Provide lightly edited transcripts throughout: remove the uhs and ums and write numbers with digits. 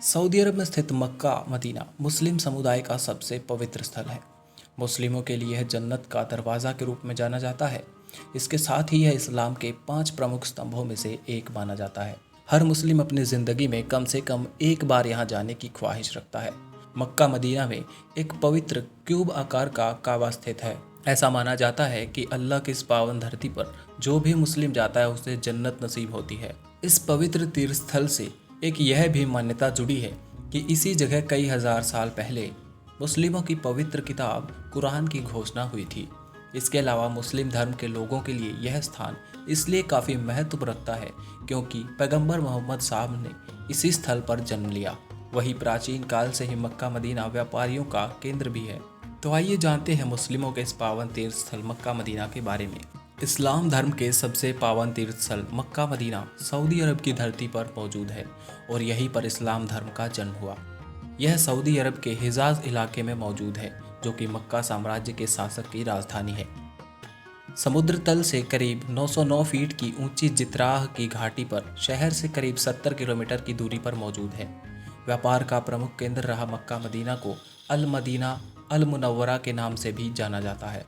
Saudi अरब में स्थित Mecca Medina मुस्लिम समुदाय का सबसे पवित्र स्थल है। मुस्लिमों के लिए यह जन्नत का दरवाज़ा के रूप में जाना जाता है। इसके साथ ही यह इस्लाम के 5 प्रमुख स्तंभों में से एक माना जाता है। हर मुस्लिम अपनी ज़िंदगी में कम से कम एक बार यहाँ जाने की ख्वाहिश रखता है। मक्का मदीना में एक पवित्र क्यूब आकार का काबा स्थित है। ऐसा माना जाता है कि अल्लाह की इस पावन धरती पर जो भी मुस्लिम जाता है उसे जन्नत नसीब होती है। इस पवित्र तीर्थ स्थल से एक यह भी मान्यता जुड़ी है कि इसी जगह कई हजार साल पहले मुस्लिमों की पवित्र किताब कुरान की घोषणा हुई थी। इसके अलावा मुस्लिम धर्म के लोगों के लिए यह स्थान इसलिए काफ़ी महत्व रखता है क्योंकि पैगंबर मोहम्मद साहब ने इसी स्थल पर जन्म लिया। वही प्राचीन काल से ही मक्का मदीना व्यापारियों का केंद्र भी है। तो आइए जानते हैं मुस्लिमों के इस पावन तीर्थ स्थल मक्का मदीना के बारे में। इस्लाम धर्म के सबसे पावन तीर्थ स्थल मक्का मदीना सऊदी अरब की धरती पर मौजूद है और यहीं पर इस्लाम धर्म का जन्म हुआ। यह सऊदी अरब के हिजाज इलाके में मौजूद है जो कि मक्का साम्राज्य के शासक की राजधानी है। समुद्र तल से करीब 909 फीट की ऊंची जितराह की घाटी पर शहर से करीब 70 किलोमीटर की दूरी पर मौजूद है। व्यापार का प्रमुख केंद्र रहा मक्का मदीना को अल मदीना अल मुनव्वरा के नाम से भी जाना जाता है।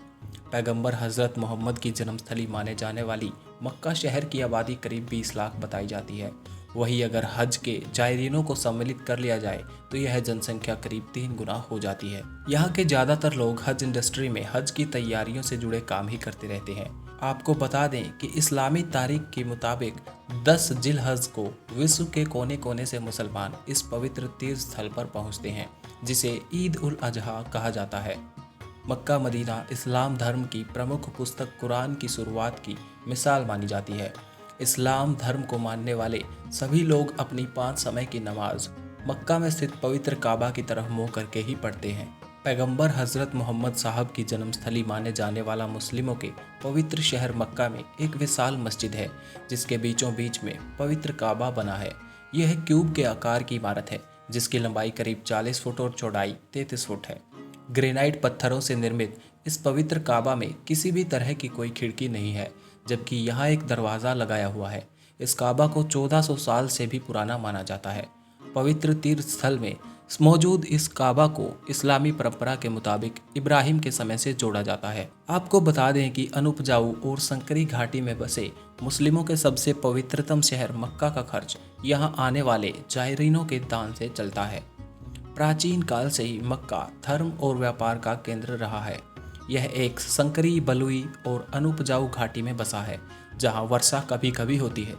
पैगंबर हज़रत मोहम्मद की जन्मस्थली माने जाने वाली मक्का शहर की आबादी करीब 20 लाख बताई जाती है। वहीं अगर हज के जायरीनों को सम्मिलित कर लिया जाए तो यह जनसंख्या करीब 3 गुना हो जाती है। यहाँ के ज़्यादातर लोग हज इंडस्ट्री में हज की तैयारियों से जुड़े काम ही करते रहते हैं। आपको बता दें कि इस्लामी तारीख के मुताबिक 10 जिलहज को विश्व के कोने कोने से मुसलमान इस पवित्र तीर्थ स्थल पर पहुँचते हैं जिसे ईद उल अजहा कहा जाता है। मक्का मदीना इस्लाम धर्म की प्रमुख पुस्तक कुरान की शुरुआत की मिसाल मानी जाती है। इस्लाम धर्म को मानने वाले सभी लोग अपनी 5 समय की नमाज मक्का में स्थित पवित्र काबा की तरफ मुँह करके ही पढ़ते हैं। पैगंबर हज़रत मोहम्मद साहब की जन्मस्थली माने जाने वाला मुस्लिमों के पवित्र शहर मक्का में एक विशाल मस्जिद है जिसके बीचों बीच में पवित्र काबा बना है। यह क्यूब के आकार की इमारत है जिसकी लंबाई करीब 40 फुट और चौड़ाई 33 फुट है। ग्रेनाइट पत्थरों से निर्मित इस पवित्र काबा में किसी भी तरह की कोई खिड़की नहीं है जबकि यहाँ एक दरवाज़ा लगाया हुआ है। इस काबा को 1400 साल से भी पुराना माना जाता है। पवित्र तीर्थ स्थल में मौजूद इस काबा को इस्लामी परंपरा के मुताबिक इब्राहिम के समय से जोड़ा जाता है। आपको बता दें कि अनुपजाऊ और संकरी घाटी में बसे मुस्लिमों के सबसे पवित्रतम शहर मक्का का खर्च यहाँ आने वाले जायरीनों के दान से चलता है। प्राचीन काल से ही मक्का धर्म और व्यापार का केंद्र रहा है। यह एक संकरी बलुई और अनुपजाऊ घाटी में बसा है जहां वर्षा कभी कभी होती है।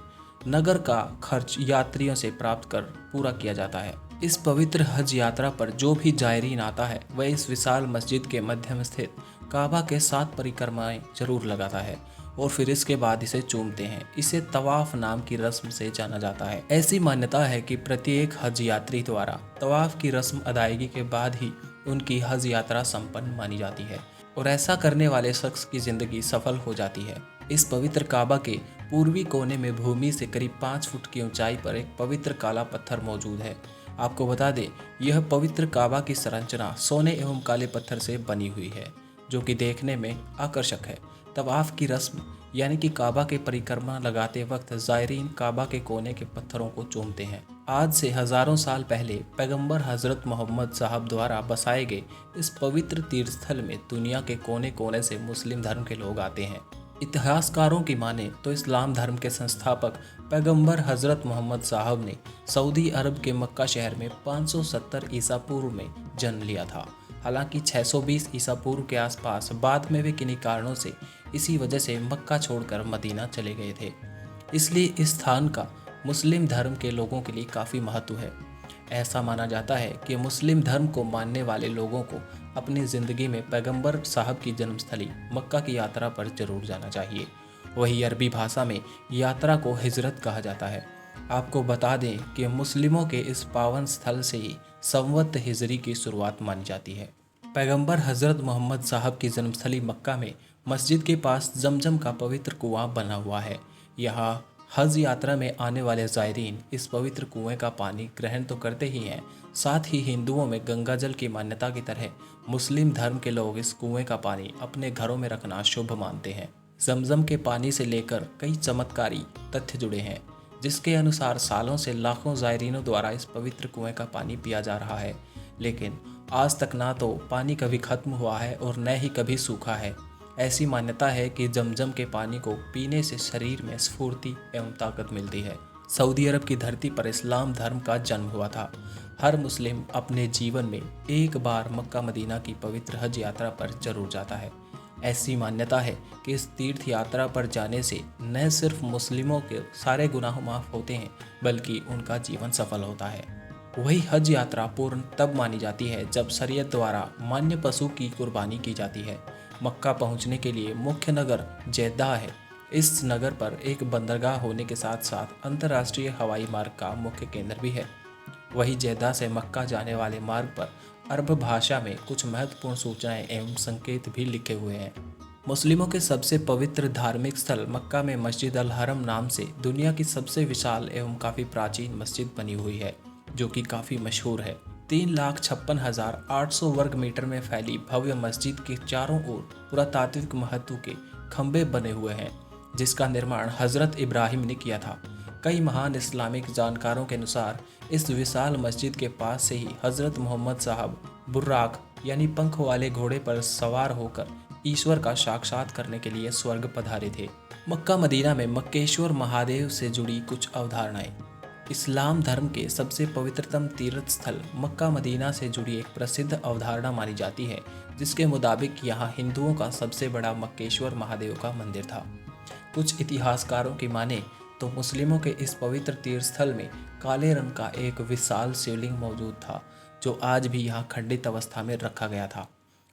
नगर का खर्च यात्रियों से प्राप्त कर पूरा किया जाता है। इस पवित्र हज यात्रा पर जो भी जायरीन आता है वह इस विशाल मस्जिद के मध्य में स्थित काबा के 7 परिक्रमाएं जरूर लगाता है और फिर इसके बाद इसे चूमते हैं। इसे तवाफ नाम की रस्म से जाना जाता है। ऐसी मान्यता है कि प्रत्येक हज यात्री द्वारा तवाफ की रस्म अदायगी के बाद ही उनकी हज यात्रा संपन्न मानी जाती है और ऐसा करने वाले शख्स की जिंदगी सफल हो जाती है। इस पवित्र काबा के पूर्वी कोने में भूमि से करीब 5 फुट की ऊंचाई पर एक पवित्र काला पत्थर मौजूद है। आपको बता दें यह पवित्र काबा की संरचना सोने एवं काले पत्थर से बनी हुई है जो कि देखने में आकर्षक है। तवाफ की रस्म यानी कि काबा के परिक्रमा लगाते वक्त ज़ायरीन काबा के कोने के पत्थरों को चूमते हैं। आज से हजारों साल पहले पैगंबर हज़रत मोहम्मद साहब द्वारा बसाए गए इस पवित्र तीर्थस्थल में दुनिया के कोने कोने से मुस्लिम धर्म के लोग आते हैं। इतिहासकारों की माने तो इस्लाम धर्म के संस्थापक पैगंबर हज़रत मोहम्मद साहब ने सऊदी अरब के मक्का शहर में 570 ईसा पूर्व में जन्म लिया था। हालांकि 620 ईसा पूर्व के आसपास बाद में वे किन्हीं कारणों से इसी वजह से मक्का छोड़कर मदीना चले गए थे। इसलिए इस स्थान का मुस्लिम धर्म के लोगों के लिए काफ़ी महत्व है। ऐसा माना जाता है कि मुस्लिम धर्म को मानने वाले लोगों को अपनी ज़िंदगी में पैगंबर साहब की जन्मस्थली मक्का की यात्रा पर जरूर जाना चाहिए। वही अरबी भाषा में यात्रा को हिजरत कहा जाता है। आपको बता दें कि मुस्लिमों के इस पावन स्थल से ही संवत हिजरी की शुरुआत मानी जाती है। पैगंबर हज़रत मोहम्मद साहब की जन्मस्थली मक्का में मस्जिद के पास जमजम का पवित्र कुआं बना हुआ है। यहाँ हज यात्रा में आने वाले ज़ायरीन इस पवित्र कुएं का पानी ग्रहण तो करते ही हैं, साथ ही हिंदुओं में गंगा जल की मान्यता की तरह मुस्लिम धर्म के लोग इस कुएं का पानी अपने घरों में रखना शुभ मानते हैं। जमजम के पानी से लेकर कई चमत्कारी तथ्य जुड़े हैं। जिसके अनुसार सालों से लाखों ज़ायरीनों द्वारा इस पवित्र कुएं का पानी पिया जा रहा है, लेकिन आज तक ना तो पानी कभी खत्म हुआ है और न ही कभी सूखा है। ऐसी मान्यता है कि जमजम के पानी को पीने से शरीर में स्फूर्ति एवं ताकत मिलती है। सऊदी अरब की धरती पर इस्लाम धर्म का जन्म हुआ था। हर मुस्लिम अपने जीवन में एक बार मक्का मदीना की पवित्र हज यात्रा पर जरूर जाता है। ऐसी मान्यता है कि इस तीर्थ यात्रा पर जाने से न सिर्फ मुस्लिमों के सारे गुनाह माफ होते हैं, बल्कि उनका जीवन सफल होता है। वही हज यात्रा पूर्ण तब मानी जाती है जब शरीयत द्वारा मान्य पशु की कुर्बानी की जाती है। मक्का पहुंचने के लिए मुख्य नगर जेद्दा है। इस नगर पर एक बंदरगाह होने के साथ साथ अंतर्राष्ट्रीय हवाई मार्ग का मुख्य केंद्र भी है। वही जेद्दा से मक्का जाने वाले मार्ग पर अरब भाषा में कुछ महत्वपूर्ण सूचनाएं एवं संकेत भी लिखे हुए हैं। मुस्लिमों के सबसे पवित्र धार्मिक स्थल मक्का में मस्जिद अल हरम नाम से दुनिया की सबसे विशाल एवं काफ़ी प्राचीन मस्जिद बनी हुई है, जो कि काफ़ी मशहूर है। 3,56,800 वर्ग मीटर में फैली भव्य मस्जिद के चारों ओर पुरातात्विक महत्व के खंभे बने हुए हैं, जिसका निर्माण हज़रत इब्राहिम ने किया था। कई महान इस्लामिक जानकारों के अनुसार इस विशाल मस्जिद के पास से ही हज़रत मोहम्मद साहब बुर्राक यानी पंख वाले घोड़े पर सवार होकर ईश्वर का साक्षात करने के लिए स्वर्ग पधारे थे। मक्का मदीना में मक्केश्वर महादेव से जुड़ी कुछ अवधारणाएं। इस्लाम धर्म के सबसे पवित्रतम तीर्थ स्थल मक्का मदीना से जुड़ी एक प्रसिद्ध अवधारणा मानी जाती है, जिसके मुताबिक यहाँ हिंदुओं का सबसे बड़ा मक्केश्वर महादेव का मंदिर था। कुछ इतिहासकारों की माने तो मुस्लिमों के इस पवित्र तीर्थ स्थल में काले रंग का एक विशाल शिवलिंग मौजूद था, जो आज भी यहाँ खंडित अवस्था में रखा गया था।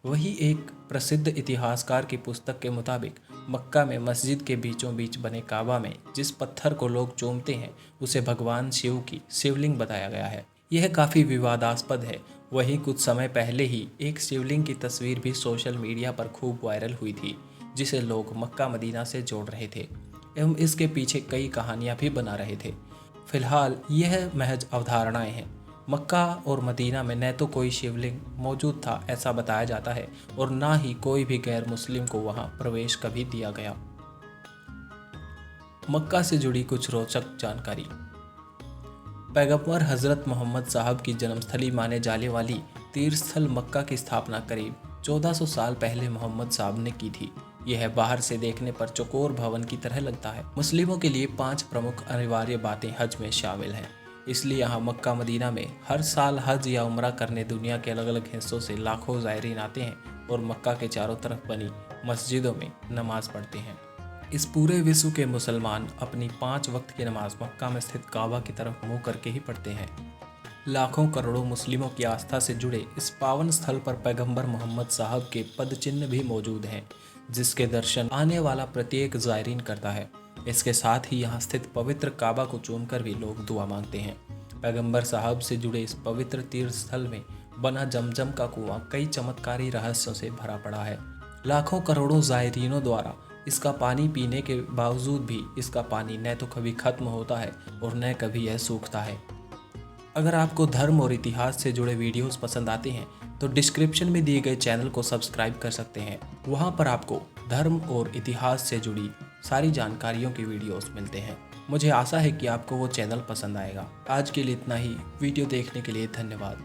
वही एक प्रसिद्ध इतिहासकार की पुस्तक के मुताबिक मक्का में मस्जिद के बीचों बीच बने काबा में जिस पत्थर को लोग चूमते हैं, उसे भगवान शिव की शिवलिंग बताया गया है। यह काफ़ी विवादास्पद है। वहीं कुछ समय पहले ही एक शिवलिंग की तस्वीर भी सोशल मीडिया पर खूब वायरल हुई थी, जिसे लोग मक्का मदीना से जोड़ रहे थे एवं इसके पीछे कई कहानियां भी बना रहे थे। फिलहाल यह महज अवधारणाएं हैं। मक्का और मदीना में न तो कोई शिवलिंग मौजूद था ऐसा बताया जाता है, और ना ही कोई भी गैर मुस्लिम को वहां प्रवेश कभी दिया गया। मक्का से जुड़ी कुछ रोचक जानकारी। पैगंबर हजरत मोहम्मद साहब की जन्मस्थली माने जाने वाली तीर्थस्थल मक्का की स्थापना करीब 1400 साल पहले मोहम्मद साहब ने की थी। यह बाहर से देखने पर चौकोर भवन की तरह लगता है। मुस्लिमों के लिए 5 प्रमुख अनिवार्य बातें हज में शामिल हैं, इसलिए यहाँ मक्का मदीना में हर साल हज या उम्रा करने दुनिया के अलग अलग हिस्सों से लाखों ज़ायरीन आते हैं और मक्का के चारों तरफ बनी मस्जिदों में नमाज पढ़ते हैं। इस पूरे विश्व के मुसलमान अपनी 5 वक्त की नमाज मक्का में स्थित काबा की तरफ मुँह करके ही पढ़ते हैं। लाखों करोड़ों मुस्लिमों की आस्था से जुड़े इस पावन स्थल पर पैगंबर मोहम्मद साहब के पद चिन्ह भी मौजूद हैं, जिसके दर्शन आने वाला प्रत्येक ज़ायरीन करता है। इसके साथ ही यहाँ स्थित पवित्र काबा को चूमकर भी लोग दुआ मांगते हैं। पैगंबर साहब से जुड़े इस पवित्र तीर्थ स्थल में बना जमजम का कुआं कई चमत्कारी रहस्यों से भरा पड़ा है। लाखों करोड़ों ज़ायरीनों द्वारा इसका पानी पीने के बावजूद भी इसका पानी न तो कभी खत्म होता है और न कभी यह सूखता है। अगर आपको धर्म और इतिहास से जुड़े वीडियोस पसंद आते हैं तो डिस्क्रिप्शन में दिए गए चैनल को सब्सक्राइब कर सकते हैं। वहां पर आपको धर्म और इतिहास से जुड़ी सारी जानकारियों के वीडियोस मिलते हैं। मुझे आशा है कि आपको वो चैनल पसंद आएगा। आज के लिए इतना ही। वीडियो देखने के लिए धन्यवाद।